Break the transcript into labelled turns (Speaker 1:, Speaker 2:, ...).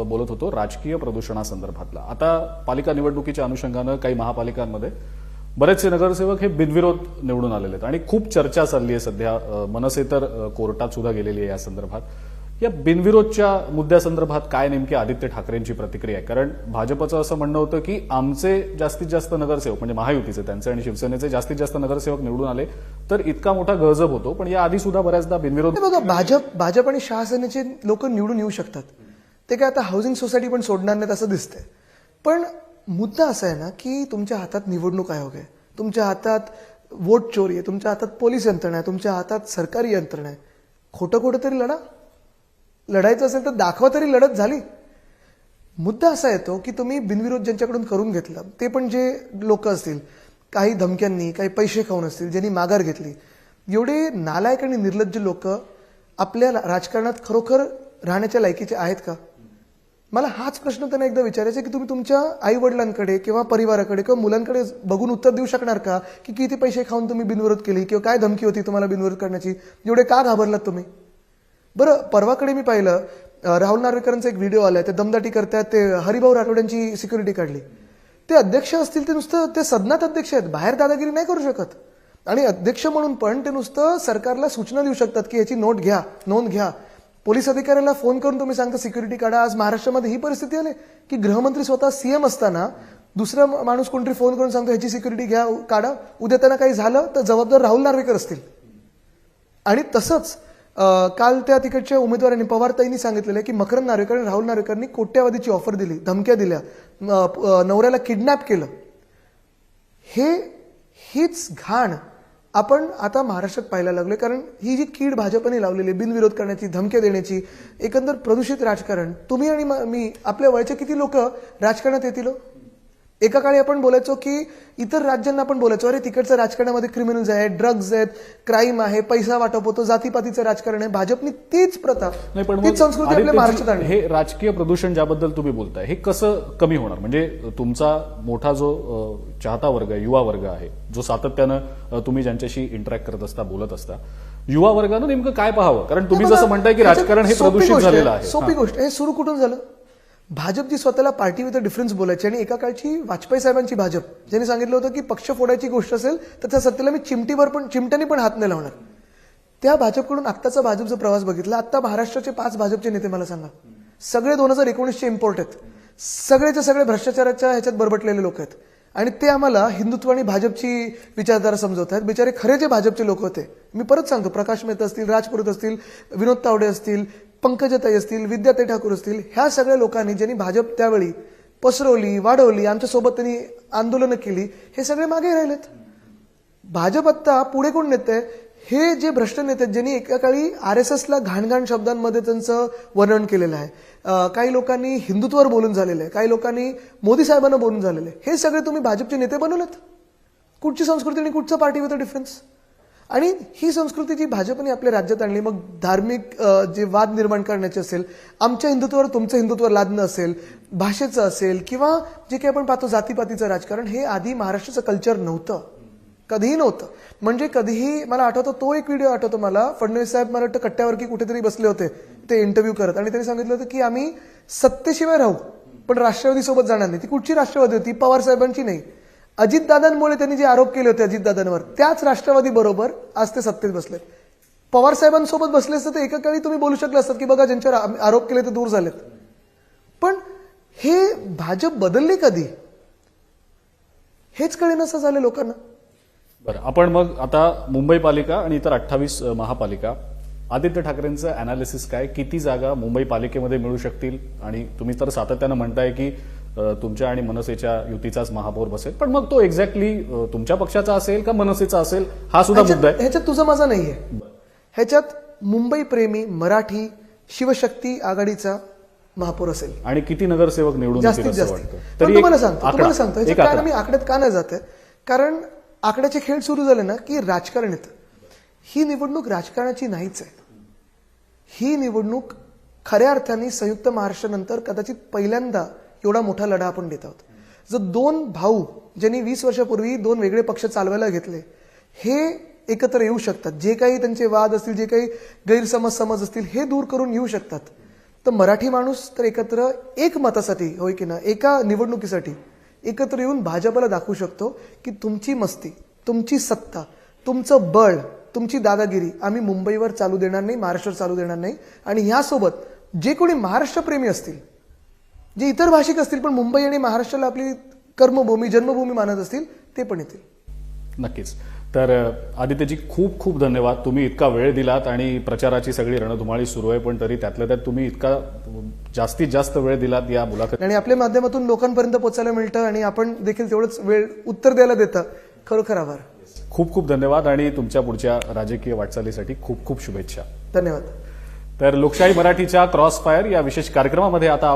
Speaker 1: बोलत होतो राजकीय प्रदूषणासंदर्भातला. आता पालिका निवडणुकीच्या अनुषंगानं काही महापालिकांमध्ये बरेचसे नगरसेवक हे बिनविरोध निवडून आलेले आहेत आणि खूप चर्चा चालली आहे सध्या. मनसे तर कोर्टात सुद्धा गेलेली आहे या संदर्भात. या बिनविरोधच्या मुद्द्यासंदर्भात काय नेमकी आदित्य ठाकरेंची प्रतिक्रिया आहे? कारण भाजपचं असं म्हणणं होतं की आमचे जास्तीत जास्त नगरसेवक म्हणजे महायुतीचे त्यांचे आणि शिवसेनेचे जास्तीत जास्त नगरसेवक निवडून आले तर इतका मोठा गजब होतो. पण या आधी सुद्धा बऱ्याचदा बिनविरोध.
Speaker 2: बघा, भाजप आणि शिवसेनेचे लोक निवडून येऊ शकतात. ते काय आता हाऊसिंग सोसायटी पण सोडणार नाहीत असं दिसतंय. पण मुद्दा असा आहे ना की तुमच्या हातात निवडणूक आयोग आहे, तुमच्या हातात वोट चोरी आहे, तुमच्या हातात पोलीस यंत्रणा आहे, तुमच्या हातात सरकारी यंत्रणा आहे. खोटं तरी लढायचं असेल तर दाखवा तरी लढत झाली. मुद्दा असा येतो की तुम्ही बिनविरोध ज्यांच्याकडून करून घेतलं ते पण जे लोक असतील, काही धमक्यांनी काही पैसे खाऊन असतील, ज्यांनी माघार घेतली, एवढे नालायक आणि निर्लज्ज लोक आपल्या राजकारणात खरोखर राहण्याच्या लायकीचे आहेत का? मला हाच प्रश्न त्यांना एकदा विचारायचा की तुम्ही तुमच्या आई वडिलांकडे किंवा परिवाराकडे किंवा मुलांकडे बघून उत्तर देऊ शकणार का की किती पैसे खाऊन तुम्ही बिनविरोध केली किंवा काय धमकी होती तुम्हाला बिनविरोध करण्याची, एवढे का घाबरलात तुम्ही? बरं, परवाकडे मी पाहिलं राहुल नार्वेकरांचा एक व्हिडिओ आलाय, ते दमदाटी करतात, ते हरिभाऊ राठोडांची सिक्युरिटी काढली. ते अध्यक्ष असतील ते नुसतं ते सदनात अध्यक्ष आहेत, बाहेर दादागिरी नाही करू शकत. आणि अध्यक्ष म्हणून पण ते नुसतं सरकारला सूचना देऊ शकतात की याची नोंद घ्या. पोलीस अधिकाऱ्याला फोन करून तुम्ही सांगता सिक्युरिटी काढा. आज महाराष्ट्रामध्ये ही परिस्थिती आली की गृहमंत्री स्वतः सीएम असताना दुसरा माणूस कोणतरी फोन करून सांगतो ह्याची सिक्युरिटी घ्या, काढा. उद्या त्यांना काही झालं तर जबाबदार राहुल नार्वेकर असतील. आणि तसंच काल त्या तिकडच्या उमेदवारांनी पवारताईंनी सांगितलेलं आहे की मकरंद नार्वेकर आणि राहुल नार्वेकरांनी कोट्यावधीची ऑफर दिली, धमक्या दिल्या, नवऱ्याला किडनॅप केलं. हीच घाण आपण आता महाराष्ट्रात पाहायला लागलोय. कारण ही जी कीड भाजपने लावलेली बिनविरोध करण्याची, धमक्या देण्याची, एकंदर प्रदूषित राजकारण. तुम्ही आणि मी आपल्या वयाचे किती लोक राजकारणात येतील? एका काळी आपण बोलायचो की इतर राज्यांना आपण बोलायचो अरे तिकडच्या राजकारणामध्ये क्रिमिनल्स आहेत, ड्रग्ज आहेत, क्राईम आहे, पैसा वाटप होतो, जातीपातीचं राजकारण आहे. भाजपने तीच प्रथा, तीच संस्कृती आपल्या महाराष्ट्रात आणली.
Speaker 1: हे राजकीय प्रदूषण ज्याबद्दल तुम्ही बोलताय हे कसं कमी होणार? म्हणजे तुमचा मोठा जो चाहता वर्ग आहे, युवा वर्ग आहे, जो सातत्यानं तुम्ही ज्यांच्याशी इंटरॅक्ट करत असता, बोलत असता, युवा वर्गानं नेमकं काय पाहावं? कारण तुम्ही जसं म्हणताय की राजकारण हे प्रदूषित झालेलं आहे.
Speaker 2: सोपी गोष्ट. हे सुरू कुठून झालं? भाजप जी स्वतःला पार्टी विथ अ डिफरन्स बोलायची आणि एका काळची वाजपेयी साहेबांची भाजप, ज्यांनी सांगितलं होतं की पक्ष फोडायची गोष्ट असेल तर त्या सत्तेला मी चिमट्याने पण हात नाही लावणार. त्या भाजपकडून आत्ताचा भाजपचा प्रवास बघितला. आता महाराष्ट्राचे 5 भाजपचे नेते मला सांगा, सगळे 2019चे इम्पोर्ट आहेत, सगळेचे सगळे भ्रष्टाचाराच्या ह्याच्यात बरबटलेले लोक आहेत. आणि ते आम्हाला हिंदुत्व आणि भाजपची विचारधारा समजवत आहेत. बिचारे खरे जे भाजपचे लोक होते, मी परत सांगतो, प्रकाश मेहता असतील, राजपुरोहित असतील, विनोद तावडे असतील, पंकजाताई असतील, विद्याताई ठाकूर असतील, ह्या सगळ्या लोकांनी ज्यांनी भाजप त्यावेळी पसरवली, वाढवली, आमच्यासोबत त्यांनी आंदोलनं केली, हे सगळे मागे राहिलेत. भाजप आत्ता पुढे कोण नेते? हे जे भ्रष्ट नेते आहेत, ज्यांनी एका काळी RSSला घाणघाण शब्दांमध्ये त्यांचं वर्णन केलेलं आहे. काही लोकांनी हिंदुत्वावर बोलून झालेलं आहे, काही लोकांनी मोदी साहेबांना बोलून झालेलं आहे. हे सगळे तुम्ही भाजपचे नेते बनवलेत. कुठची संस्कृती आणि कुठचं पार्टी विथ अ डिफरन्स? आणि ही संस्कृती जी भाजपने आपल्या राज्यात आणली, मग धार्मिक जे वाद निर्माण करण्याचे असेल, आमच्या हिंदुत्वावर तुमचं हिंदुत्व लादणं असेल, भाषेचं असेल, किंवा जे काही आपण पाहतो जातीपातीचं राजकारण, हे आधी महाराष्ट्राचं कल्चर नव्हतं, कधीही नव्हतं. म्हणजे कधीही मला आठवतो, तो एक व्हिडिओ आठवतो मला, फडणवीस साहेब मला वाटतं कट्ट्यावर की कुठेतरी बसले होते ते इंटरव्ह्यू करत, आणि त्यांनी सांगितलं होतं की आम्ही सत्तेशिवाय राहू पण राष्ट्रवादी सोबत जाणार नाही. ती कुठची राष्ट्रवादी होती? पवार साहेबांची नाही, अजितदादांमुळे त्यांनी जे आरोप केले होते अजितदादांवर, त्याच राष्ट्रवादी बरोबर आज ते सत्तेत बसलेत. पवार साहेबांसोबत बसले असते तर एका काळी तुम्ही बोलू शकले असतात की बघा ज्यांच्यावर आरोप केले ते दूर झालेत. पण हे भाजप बदलली कधी हेच कळेनासं झालं लोकांना.
Speaker 1: बरं, आपण मग आता मुंबई पालिका आणि इतर 28 महापालिका, आदित्य ठाकरेंचं अनालिसिस काय? किती जागा मुंबई पालिकेमध्ये मिळू शकतील? आणि तुम्ही तर सातत्यानं म्हणताय की तुमच्या आणि मनसेच्या युतीचाच महापौर बसेल, पण मग तो एक्झॅक्टली तुमच्या पक्षाचा असेल का मनसेचा असेल हा सुद्धा मुद्दा आहे.
Speaker 2: ह्याच्यात तुझा माझा नाहीये. ह्याच्यात मुंबई प्रेमी मराठी शिवशक्ती आघाडीचा महापौर असेल.
Speaker 1: आणि किती नगरसेवक निवडून
Speaker 2: जास्तीत जास्त. तुम्हाला सांगतो ह्याच्यात काय मी आकड्यात का नाही जाते, कारण आकड्याचे खेळ सुरू झाले ना की राजकारण येतं. ही निवडणूक राजकारणाची नाहीच आहे. ही निवडणूक खऱ्या अर्थाने संयुक्त महाराष्ट्रानंतर कदाचित पहिल्यांदा एवढा मोठा लढा आपण देत आहोत. जर 2 भाऊ ज्यांनी 20 वर्षापूर्वी 2 वेगळे पक्ष चालवायला घेतले, हे एकत्र येऊ शकतात, जे काही त्यांचे वाद असतील, जे काही गैरसमज असतील, हे दूर करून येऊ शकतात. तर मराठी माणूस तर एकत्र एक मतासाठी होय की ना एका निवडणुकीसाठी एकत्र येऊन भाजपला दाखवू शकतो की तुमची मस्ती, तुमची सत्ता, तुमचं बळ, तुमची दादागिरी आम्ही मुंबईवर चालू देणार नाही, महाराष्ट्रावर चालू देणार नाही. आणि ह्यासोबत जे कोणी महाराष्ट्रप्रेमी असतील, जे इतर भाषिक असतील पण मुंबई आणि महाराष्ट्राला आपली कर्मभूमी, जन्मभूमी मानत असतील, ते पण येतील.
Speaker 1: नक्कीच. तर आदित्यजी खूप खूप धन्यवाद. तुम्ही इतका वेळ दिलात आणि प्रचाराची सगळी रणधुमाळी सुरू आहे, पण तरी त्यातल्या त्यात तुम्ही इतका जास्तीत जास्त वेळ दिलात या मुलाखत.
Speaker 2: आणि आपल्या माध्यमातून लोकांपर्यंत पोहोचायला मिळतं आणि आपण देखील तेवढंच वेळ उत्तर द्यायला देतं. खरोखर आभार.
Speaker 1: खूप खूप धन्यवाद आणि तुमच्या पुढच्या राजकीय वाटचालीसाठी खूप खूप शुभेच्छा.
Speaker 2: धन्यवाद.
Speaker 1: तर लोकशाही मराठीच्या क्रॉस फायर या विशेष कार्यक्रमामध्ये आता